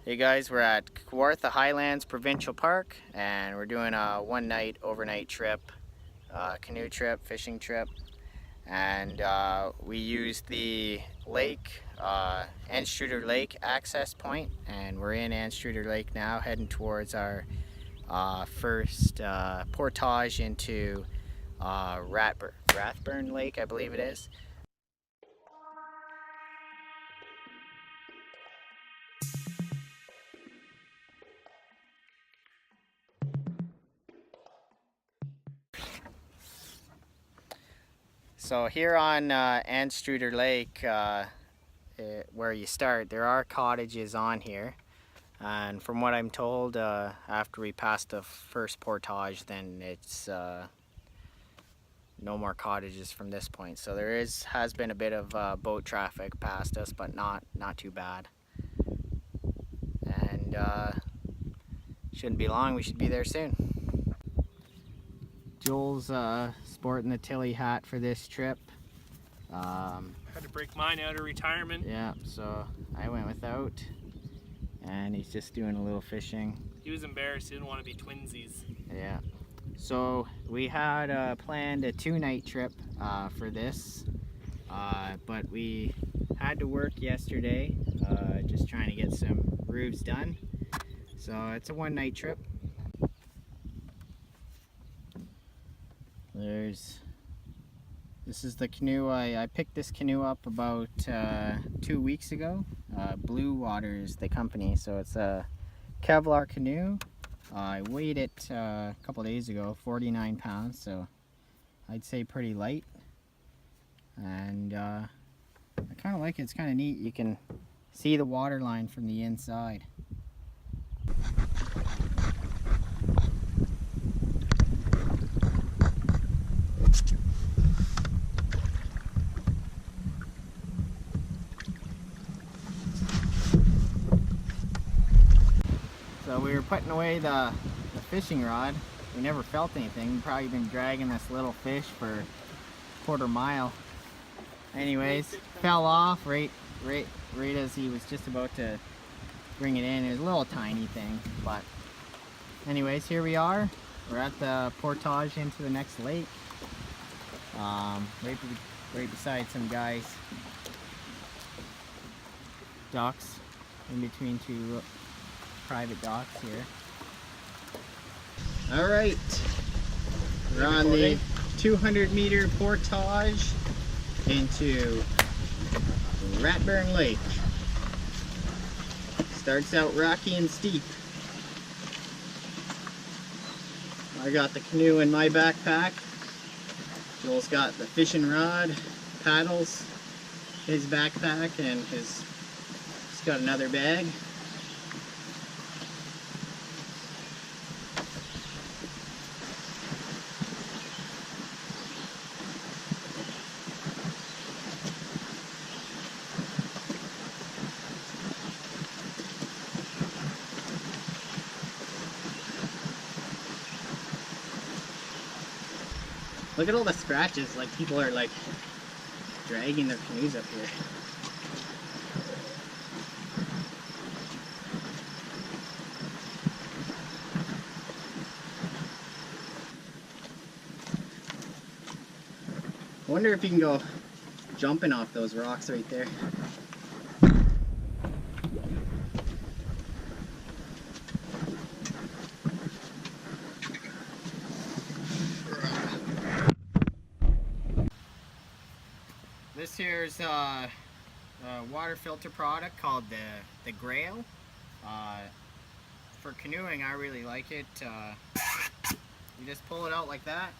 Hey guys, we're at Kawartha Highlands Provincial Park and we're doing a one-night overnight trip, canoe trip, fishing trip, and we used the lake, Anstruther Lake Access Point, and we're in Anstruther Lake now, heading towards our first portage into Rathbun Lake, I believe it is. So here on Anstruther Lake, where you start, there are cottages on here, and from what I'm told, after we pass the first portage, then it's no more cottages from this point. So there has been a bit of boat traffic past us, but not too bad, and shouldn't be long. We should be there soon. Joel's sporting the Tilly hat for this trip. Had to break mine out of retirement. Yeah, so I went without, and he's just doing a little fishing. He was embarrassed, he didn't want to be twinsies. Yeah, so we had planned a two-night trip for this, but we had to work yesterday, just trying to get some roofs done. So it's a one-night trip. This is the canoe. I picked this canoe up about 2 weeks ago. Blue Water is the company, so it's a Kevlar canoe. I weighed it a couple days ago, 49 pounds, so I'd say pretty light. And I kind of like it. It's kind of neat. You can see the water line from the inside. So we were putting away the fishing rod. We never felt anything. We've probably been dragging this little fish for a quarter mile. Anyways, fell off right as he was just about to bring it in. It was a little tiny thing, but anyways, here we are. We're at the portage into the next lake. Right beside some guys' docks, in between two private docks here. All right, we're on the 200-meter portage into Rathbun Lake. Starts out rocky and steep. I got the canoe in my backpack. Joel's got the fishing rod, paddles, his backpack, and he's got another bag. Look at all the scratches, like people are like dragging their canoes up here. I wonder if you can go jumping off those rocks right there. This here's a water filter product called the Grail. For canoeing, I really like it. You just pull it out like that,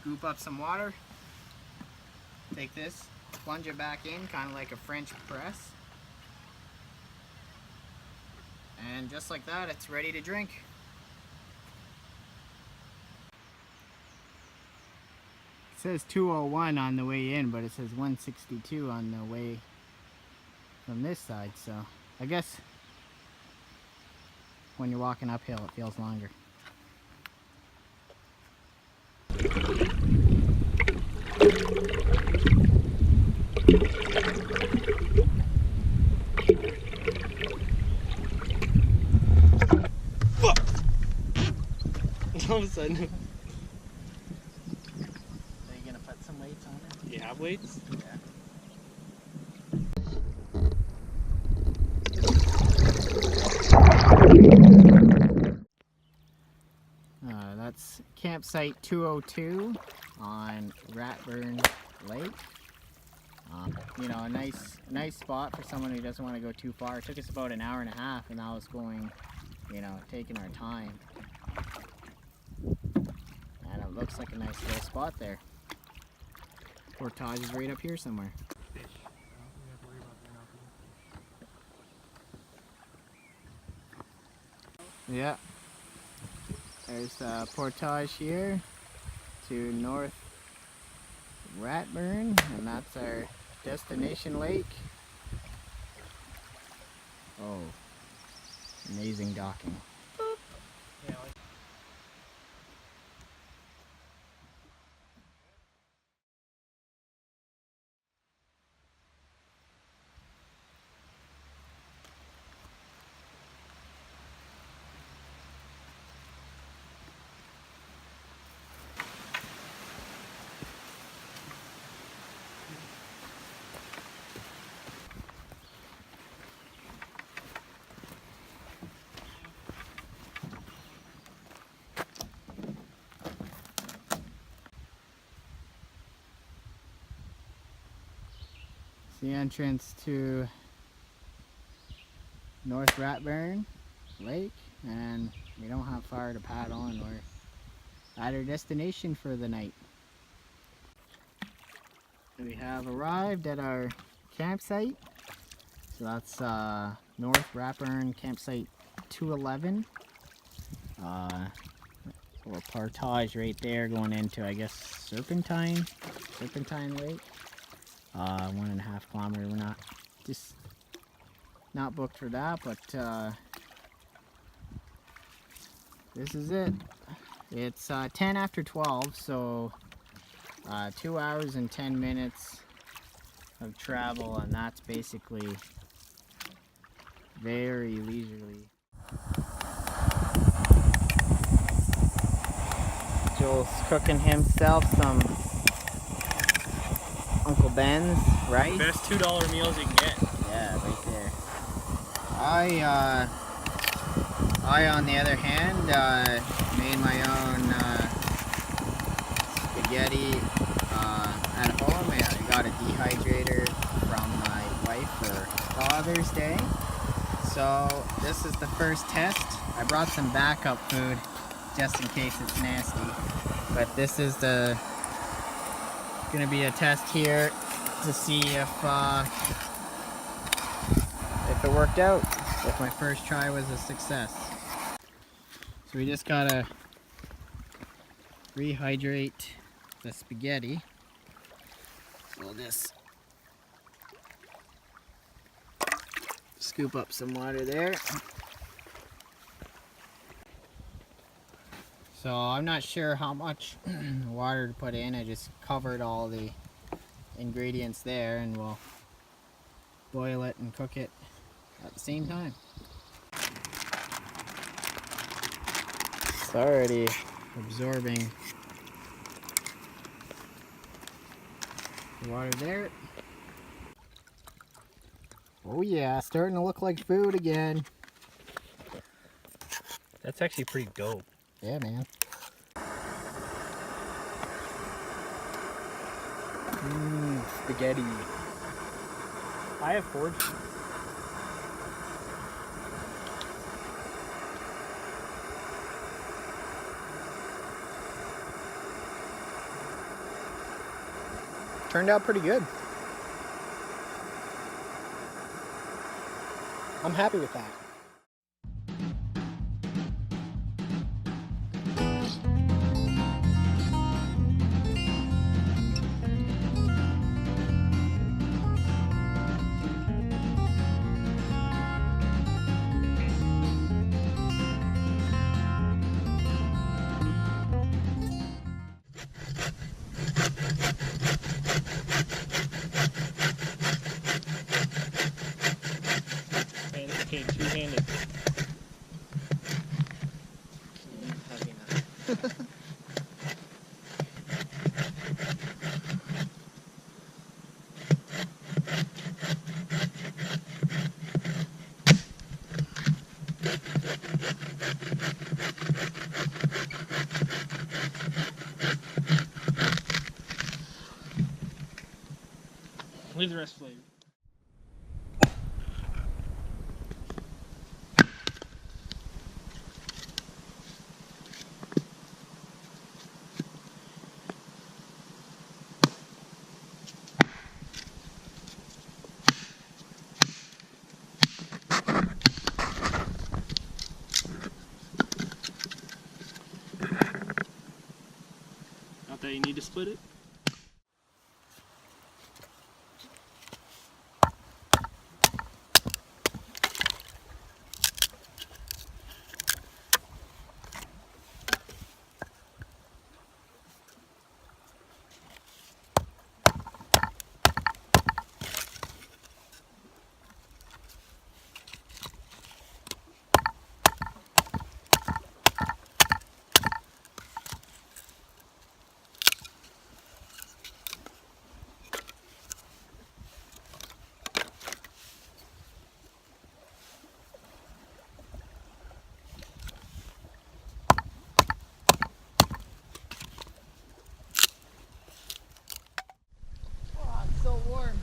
scoop up some water, take this, plunge it back in, kind of like a French press, and just like that, it's ready to drink. It says 201 on the way in, but it says 162 on the way from this side, so I guess when you're walking uphill it feels longer. all of a sudden. Are you gonna put some weights on it? Do you have weights? Yeah. That's campsite 202 on Rathbun Lake. You know, a nice spot for someone who doesn't want to go too far. It took us about an hour and a half, and that was going, you know, taking our time. And it looks like a nice little spot there. Portage is right up here somewhere. Yeah. There's Portage here to North Rathbun, and that's our destination lake. Oh, amazing docking. Yeah, It's the entrance to North Rathbun Lake, and we don't have far to paddle, and we're at our destination for the night. We have arrived at our campsite. So that's North Rathbun campsite 211. Little portage right there going into, I guess, Serpentine Lake. 1.5 kilometer. We're not booked for that, but this is it. It's 10 after 12, so 2 hours and 10 minutes of travel, and that's basically very leisurely. Joel's cooking himself some Uncle Ben's rice. best $2 meals you can get. Yeah, right there. I on the other hand, made my own spaghetti at home. I got a dehydrator from my wife for Father's Day. So this is the first test. I brought some backup food just in case it's nasty. But this is gonna be a test here to see if it worked out, if my first try was a success. So we just gotta rehydrate the spaghetti. So we'll just scoop up some water there. So I'm not sure how much water to put in. I just covered all the ingredients there, and we'll boil it and cook it at the same time. It's already absorbing the water there. Oh yeah, starting to look like food again. That's actually pretty dope. Yeah, man. Spaghetti. I have Portage. Turned out pretty good. I'm happy with that. Leave the rest flavored. Not that you need to split it. So warm.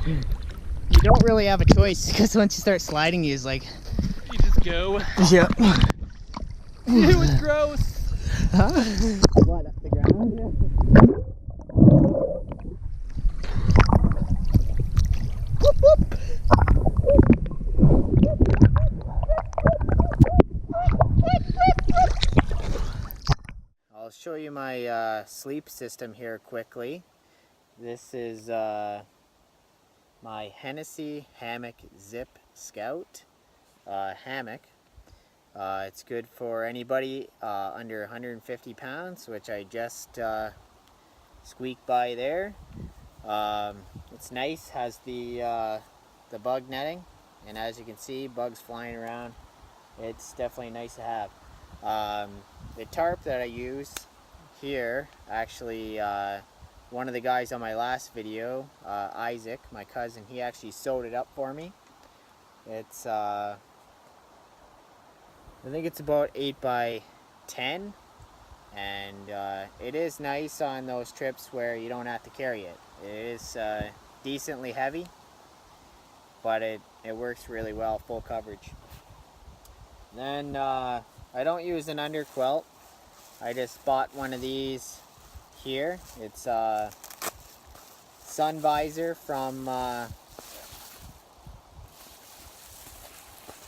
You don't really have a choice because once you start sliding, you just like. You just go. Yep. It was gross. Huh? What, up the ground? Whoop, whoop. I'll show you my sleep system here quickly. This is my Hennessy Hammock Zip Scout hammock. It's good for anybody under 150 pounds, which I just squeaked by there. It's nice, has the bug netting, and as you can see, bugs flying around. It's definitely nice to have. The tarp that I use here, actually one of the guys on my last video, Isaac, my cousin, he actually sewed it up for me. It's I think it's about 8 by 10, and it is nice on those trips where you don't have to carry it. It is decently heavy, but it works really well, full coverage. Then I don't use an under quilt. I just bought one of these here. It's sun visor from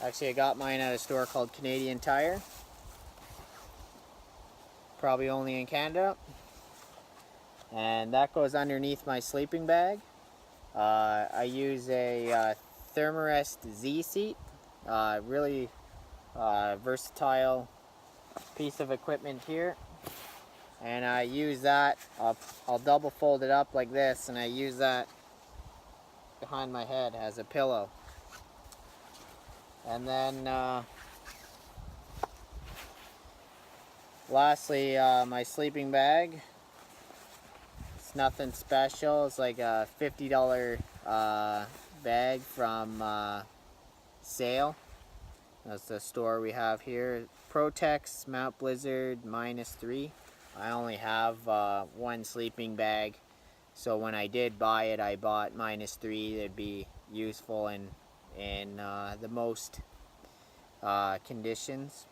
actually I got mine at a store called Canadian Tire, probably only in Canada, and that goes underneath my sleeping bag. I use a Thermarest Z seat, really versatile piece of equipment here, and I use that. I'll double fold it up like this, and I use that behind my head as a pillow. And then lastly, my sleeping bag. It's nothing special. It's like a $50 bag from Sale. That's the store we have here. Protex Mount Blizzard -3. I only have one sleeping bag, so when I did buy it, I bought -3. It'd be useful in the most conditions.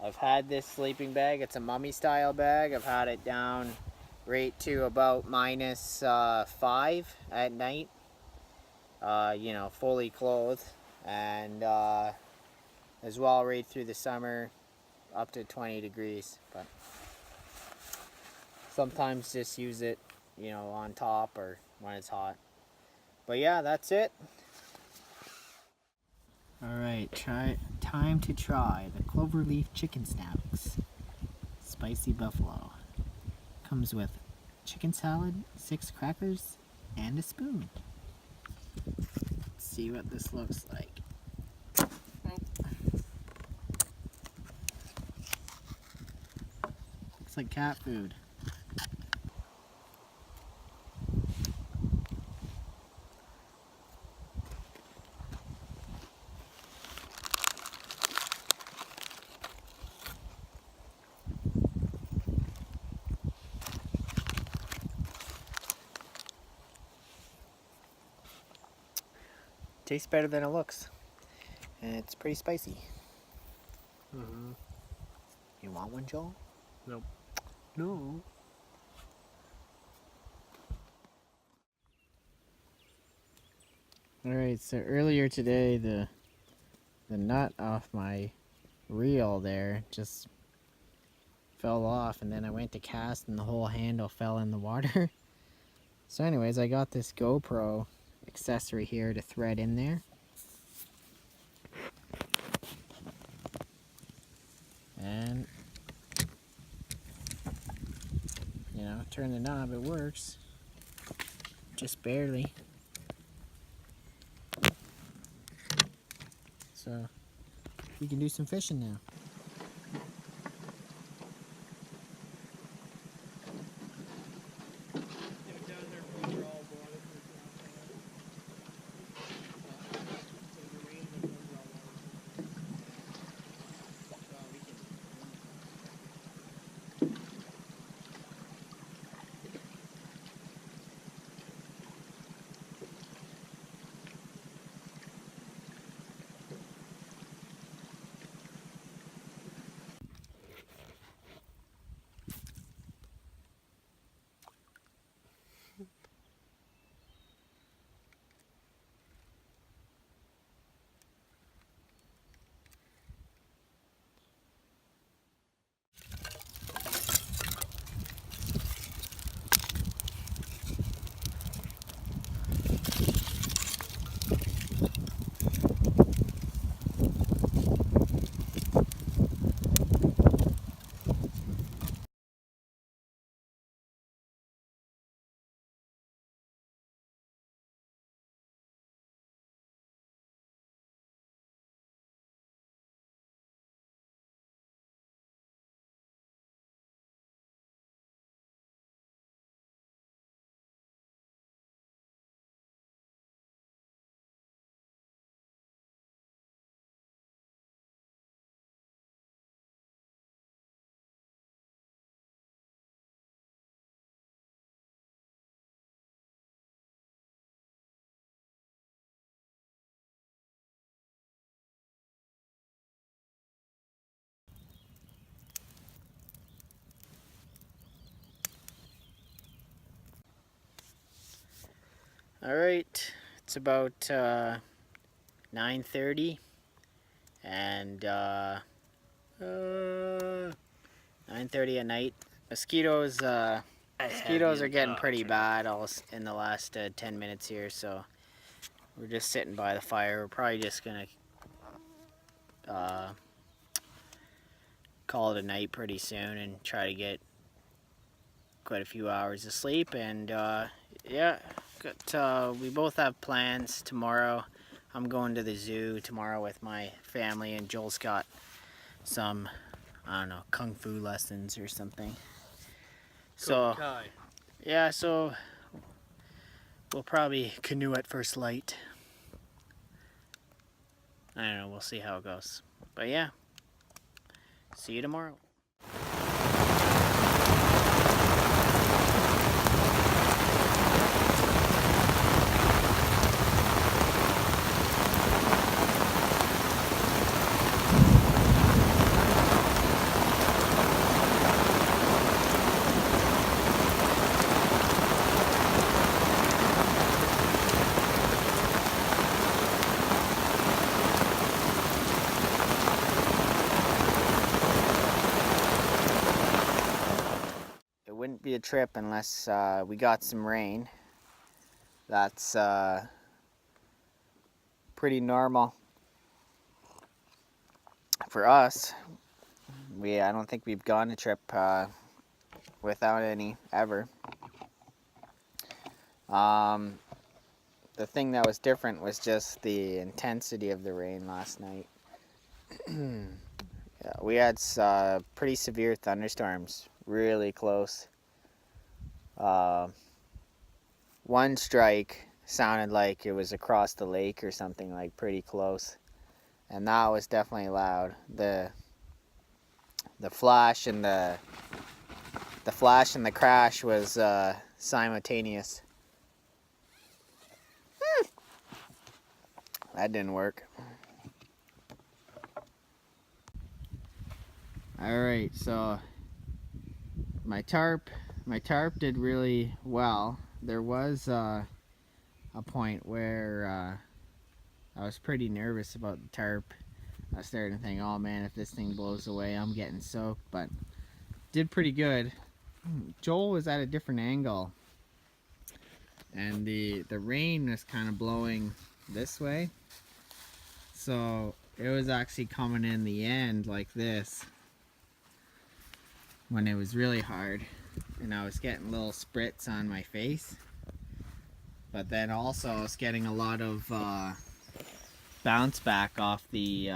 I've had this sleeping bag. It's a mummy style bag. I've had it down right to about -5 at night. You know, fully clothed, and as well right through the summer up to 20 degrees, but sometimes just use it, you know, on top or when it's hot. But yeah, that's it. Alright, time to try the cloverleaf chicken snacks. Spicy buffalo. Comes with chicken salad, 6 crackers, and a spoon. Let's see what this looks like. Looks like cat food. Tastes better than it looks. And it's pretty spicy. Mm-hmm. You want one, Joel? Nope. No. Alright, so earlier today the nut off my reel there just fell off, and then I went to cast and the whole handle fell in the water. So anyways, I got this GoPro accessory here to thread in there. And, you know, turn the knob, it works. Just barely. So, we can do some fishing now. Alright, it's about 9:30 and 9:30 at night. Mosquitoes are getting pretty bad in the last 10 minutes here, so we're just sitting by the fire. We're probably just gonna call it a night pretty soon and try to get quite a few hours of sleep. And yeah, we both have plans tomorrow. I'm going to the zoo tomorrow with my family, and Joel's got some, I don't know, kung fu lessons or something. So yeah, so we'll probably canoe at first light. I don't know, we'll see how it goes. But yeah, see you tomorrow. Wouldn't be a trip unless we got some rain. That's pretty normal for us. I don't think we've gone a trip without any ever. The thing that was different was just the intensity of the rain last night. Yeah, we had pretty severe thunderstorms, really close. One strike sounded like it was across the lake or something, like pretty close, and that was definitely loud. The flash and the crash was simultaneous. that didn't work. Alright, so my tarp did really well. There was a point where I was pretty nervous about the tarp. I was starting to think, oh man, if this thing blows away, I'm getting soaked, but did pretty good. Joel was at a different angle, and the rain was kind of blowing this way, so it was actually coming in the end like this when it was really hard, and I was getting little spritz on my face, but then also I was getting a lot of bounce back off the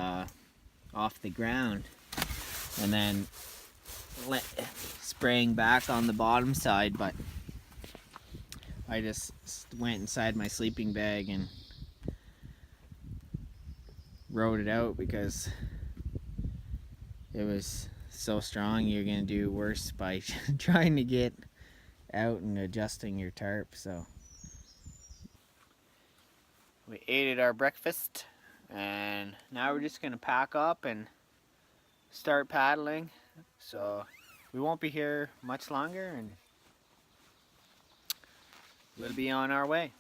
ground, and then spraying back on the bottom side. But I just went inside my sleeping bag and rode it out because it was so strong. You're gonna do worse by trying to get out and adjusting your tarp. So we ate our breakfast, and now we're just gonna pack up and start paddling. So we won't be here much longer, and we'll be on our way.